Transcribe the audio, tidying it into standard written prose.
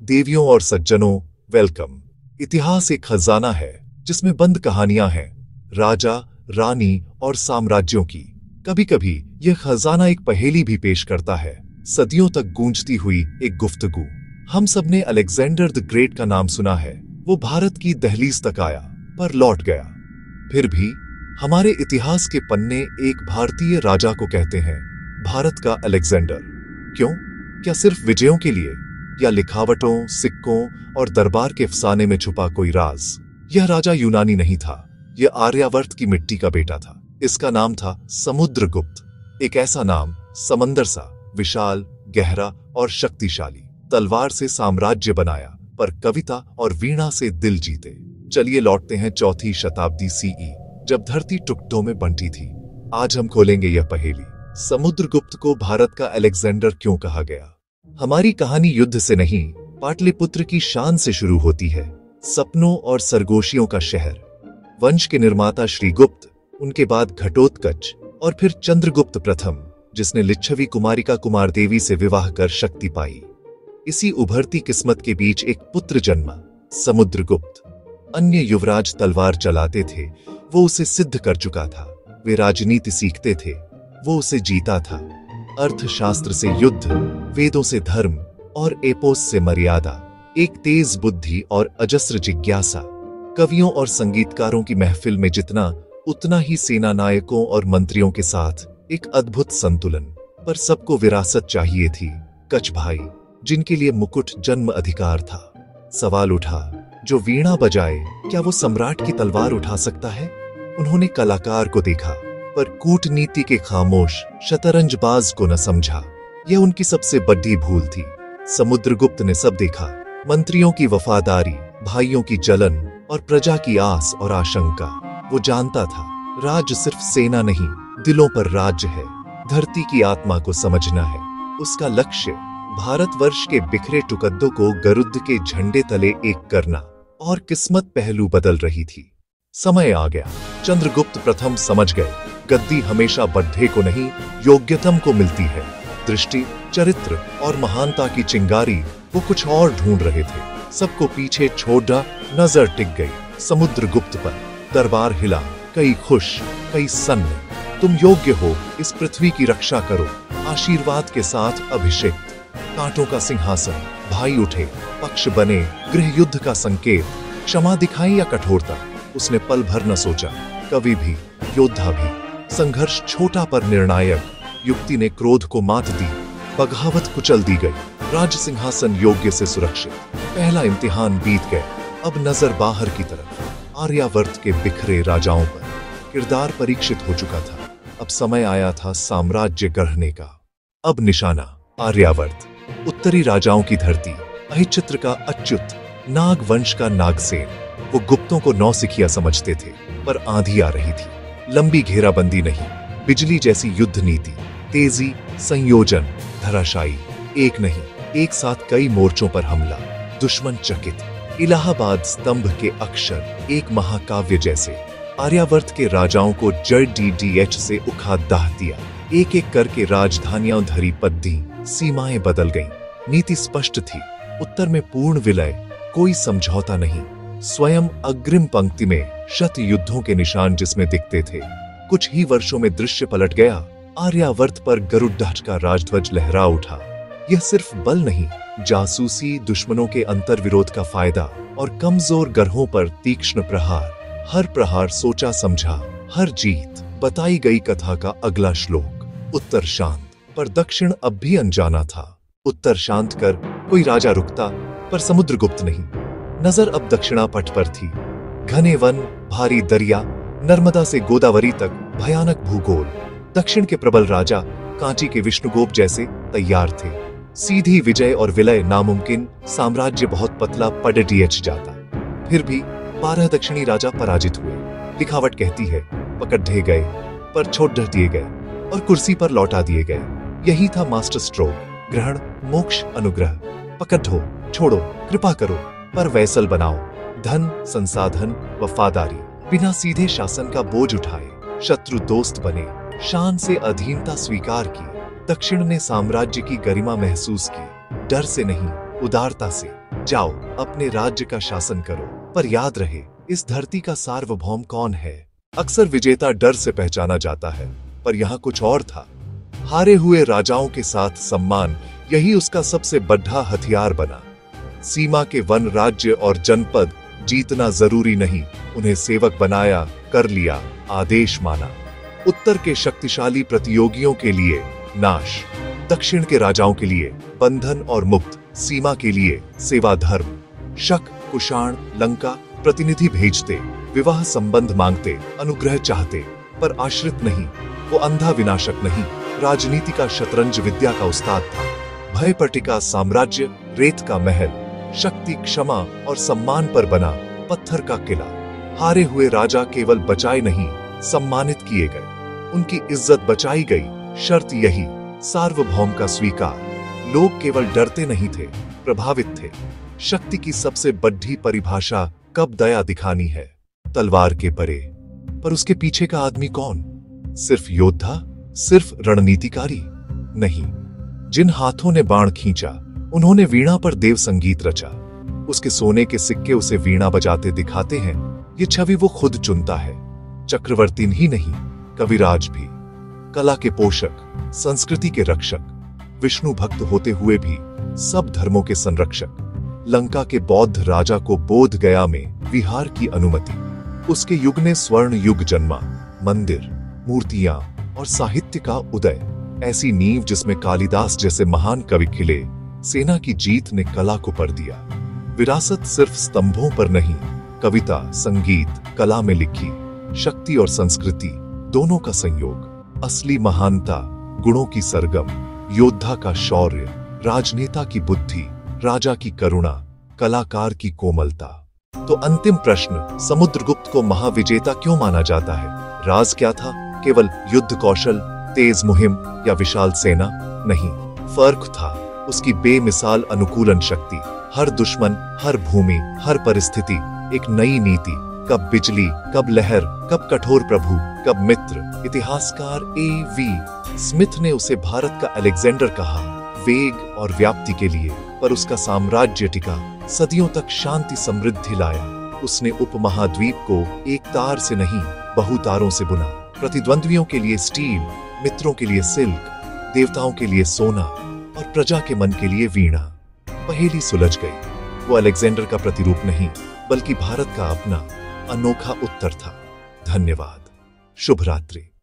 देवियों और सज्जनों, वेलकम। इतिहास एक खजाना है जिसमें बंद कहानियां हैं, राजा, रानी और साम्राज्यों की। कभी कभी यह खजाना एक पहेली भी पेश करता है, सदियों तक गूंजती हुई एक गुफ्तगू। हम सबने अलेक्जेंडर द ग्रेट का नाम सुना है। वो भारत की दहलीज तक आया पर लौट गया। फिर भी हमारे इतिहास के पन्ने एक भारतीय राजा को कहते हैं, भारत का अलेक्जेंडर। क्यों? क्या सिर्फ विजयों के लिए, या लिखावटों, सिक्कों और दरबार के अफसाने में छुपा कोई राज? यह राजा यूनानी नहीं था, यह आर्यावर्त की मिट्टी का बेटा था। इसका नाम था समुद्रगुप्त। एक ऐसा नाम, समंदर सा, विशाल, गहरा और शक्तिशाली। तलवार से साम्राज्य बनाया पर कविता और वीणा से दिल जीते। चलिए लौटते हैं 4वीं शताब्दी सीई, जब धरती टुकड़ों में बंटी थी। आज हम खोलेंगे यह पहेली, समुद्रगुप्त को भारत का अलेक्जेंडर क्यों कहा गया। हमारी कहानी युद्ध से नहीं, पाटलिपुत्र की शान से शुरू होती है। सपनों और सरगोशियों का शहर। वंश के निर्माता श्रीगुप्त, उनके बाद घटोत्कच और फिर चंद्रगुप्त प्रथम, जिसने लिच्छवी कुमारिका कुमारदेवी से विवाह कर शक्ति पाई। इसी उभरती किस्मत के बीच एक पुत्र जन्मा, समुद्रगुप्त। अन्य युवराज तलवार चलाते थे, वो उसे सिद्ध कर चुका था। वे राजनीति सीखते थे, वो उसे जीता था। अर्थशास्त्र से युद्ध, वेदों से धर्म और एपोस से मर्यादा। एक तेज बुद्धि और अजस्र जिज्ञासा। कवियों और संगीतकारों की महफिल में जितना, उतना ही सेना नायकों और मंत्रियों के साथ एक अद्भुत संतुलन। पर सबको विरासत चाहिए थी। कछ भाई, जिनके लिए मुकुट जन्म अधिकार था। सवाल उठा, जो वीणा बजाए, क्या वो सम्राट की तलवार उठा सकता है? उन्होंने कलाकार को देखा, पर कूटनीति के खामोश शतरंजबाज को न समझा। यह उनकी सबसे बड़ी भूल थी। समुद्रगुप्त ने सब देखा, मंत्रियों की वफादारी, भाइयों की जलन और प्रजा की आस और आशंका। वो जानता था, राज्य सिर्फ सेना नहीं, दिलों पर राज्य है। धरती की आत्मा को समझना है। उसका लक्ष्य भारतवर्ष के बिखरे टुकड़ों को गरुड़ के झंडे तले एक करना। और किस्मत पहलू बदल रही थी। समय आ गया। चंद्रगुप्त प्रथम समझ गए, गद्दी हमेशा बड्ढे को नहीं, योग्यतम को मिलती है। दृष्टि, चरित्र और महानता की चिंगारी वो कुछ और ढूंढ रहे थे। सबको पीछे छोड़ा, नजर टिक गई समुद्रगुप्त पर। दरबार हिला, कई खुश, कई सन्न। तुम योग्य हो, इस पृथ्वी की रक्षा करो। आशीर्वाद के साथ अभिषेक। कांटों का सिंहासन। भाई उठे, पक्ष बने, गृह युद्ध का संकेत। क्षमा दिखाई या कठोरता, उसने पल भर न सोचा। कवि भी, योद्धा भी। संघर्ष छोटा पर निर्णायक। युक्ति ने क्रोध को मात दी, बगावत कुचल दी गई। राज सिंहासन योग्य से सुरक्षित। पहला इम्तिहान बीत गया। अब नजर बाहर की तरफ, आर्यावर्त के बिखरे राजाओं पर। किरदार परीक्षित हो चुका था, अब समय आया था साम्राज्य गढ़ने का। अब निशाना आर्यावर्त, उत्तरी राजाओं की धरती। अहिचित्र का अच्युत, नाग वंश का नागसेन। वो गुप्तों को नौसिखिया समझते थे, पर आंधी आ रही थी। लंबी घेराबंदी नहीं, बिजली जैसी युद्ध नीति। तेजी, संयोजन, धराशायी। एक नहीं, एक साथ कई मोर्चों पर हमला। दुश्मन चकित। इलाहाबाद स्तंभ के अक्षर, एक महाकाव्य जैसे। आर्यावर्त के राजाओं को जड़ से उखाड़ दाह दिया। एक एक करके राजधानियां धरी पद्दी, सीमाएं बदल गईं। नीति स्पष्ट थी, उत्तर में पूर्ण विलय, कोई समझौता नहीं। स्वयं अग्रिम पंक्ति में शत युद्धों के निशान जिसमें दिखते थे। कुछ ही वर्षों में दृश्य पलट गया। आर्यावर्त पर गरुड़ का राजध्वज लहरा उठा। यह सिर्फ बल नहीं, जासूसी, दुश्मनों के अंतर्विरोध का फायदा और कमजोर गढ़ों पर तीक्ष्ण प्रहार। हर प्रहार सोचा समझा, हर जीत बताई गई कथा का अगला श्लोक। उत्तर शांत, पर दक्षिण अब भी अनजाना था। उत्तर शांत कर कोई राजा रुकता, पर समुद्रगुप्त नहीं। नजर अब दक्षिणा पट पर थी। घने वन, भारी दरिया, नर्मदा से गोदावरी तक भयानक भूगोल। दक्षिण के प्रबल राजा, कांची के विष्णुगोप जैसे, तैयार थे। सीधी विजय और विलय नामुमकिन, साम्राज्य बहुत पतला पड़ जाता। फिर भी 12 दक्षिणी राजा पराजित हुए। लिखावट कहती है, पकड़े गए, पर छोड़ दिए गए और कुर्सी पर लौटा दिए गए। यही था मास्टर स्ट्रोक। ग्रहण, मोक्ष, अनुग्रह। पकड़ो, छोड़ो, कृपा करो, पर वैसल बनाओ। धन, संसाधन, वफादारी। बिना सीधे शासन का बोझ उठाए शत्रु दोस्त बने। शान से अधीनता स्वीकार की। दक्षिण ने साम्राज्य की गरिमा महसूस की, डर से नहीं, उदारता से। जाओ अपने राज्य का शासन करो, पर याद रहे इस धरती का सार्वभौम कौन है। अक्सर विजेता डर से पहचाना जाता है, पर यहाँ कुछ और था। हारे हुए राजाओं के साथ सम्मान, यही उसका सबसे बड़ा हथियार बना। सीमा के वन, राज्य और जनपद जीतना जरूरी नहीं, उन्हें सेवक बनाया, कर लिया, आदेश माना। उत्तर के शक्तिशाली प्रतियोगियों के लिए नाश, दक्षिण के राजाओं के लिए बंधन और मुक्त, सीमा के लिए सेवा धर्म। शक, कुषाण, लंका प्रतिनिधि भेजते, विवाह संबंध मांगते, अनुग्रह चाहते, पर आश्रित नहीं। वो अंधा विनाशक नहीं, राजनीति का शतरंज विद्या का उस्ताद था। भय पर टिका साम्राज्य, रेत का महल, शक्ति, क्षमा और सम्मान पर बना पत्थर का किला। हारे हुए राजा केवल बचाए नहीं, सम्मानित किए गए, उनकी इज्जत बचाई गई। शर्त यही, सार्वभौम का स्वीकार। लोग केवल डरते नहीं थे, प्रभावित थे। शक्ति की सबसे बड़ी परिभाषा कब दया दिखानी है, तलवार के परे। पर उसके पीछे का आदमी कौन? सिर्फ योद्धा, सिर्फ रणनीतिकारी नहीं। जिन हाथों ने बाण खींचा, उन्होंने वीणा पर देव संगीत रचा। उसके सोने के सिक्के उसे वीणा बजाते दिखाते हैं। ये छवि वो खुद चुनता है। चक्रवर्ती ही नहीं, कविराज भी, कला के पोषक, संस्कृति के रक्षक, विष्णु भक्त होते हुए भी सब धर्मों के संरक्षक। लंका के बौद्ध राजा को बोध गया में विहार की अनुमति। उसके युग ने स्वर्ण युग जन्मा, मंदिर, मूर्तियां और साहित्य का उदय। ऐसी नींव जिसमें कालिदास जैसे महान कवि खिले। सेना की जीत ने कला को पर दिया। विरासत सिर्फ स्तंभों पर नहीं, कविता, संगीत, कला में लिखी। शक्ति और संस्कृति दोनों का संयोग। असली महानता गुणों की सरगम, योद्धा का शौर्य, राजनेता की बुद्धि, राजा की करुणा, कलाकार की कोमलता। तो अंतिम प्रश्न, समुद्रगुप्त को महाविजेता क्यों माना जाता है? राज क्या था? केवल युद्ध कौशल, तेज मुहिम या विशाल सेना? नहीं, फर्क था उसकी बेमिसाल अनुकूलन शक्ति। हर दुश्मन, हर भूमि, हर परिस्थिति एक नई नीति। कब बिजली, कब लहर, कब कठोर प्रभु, कब मित्र। इतिहासकार A.V. स्मिथ ने उसे भारत का अलेक्जेंडर कहा, वेग और व्याप्ति के लिए। पर उसका साम्राज्य टिका, सदियों तक शांति समृद्धि लाया। उसने उपमहाद्वीप को एक तार से नहीं, बहुतारों से बुना। प्रतिद्वंद्वियों के लिए स्टील, मित्रों के लिए सिल्क, देवताओं के लिए सोना और प्रजा के मन के लिए वीणा। पहेली सुलझ गई। वो अलेक्जेंडर का प्रतिरूप नहीं, बल्कि भारत का अपना अनोखा उत्तर था। धन्यवाद। शुभ रात्रि।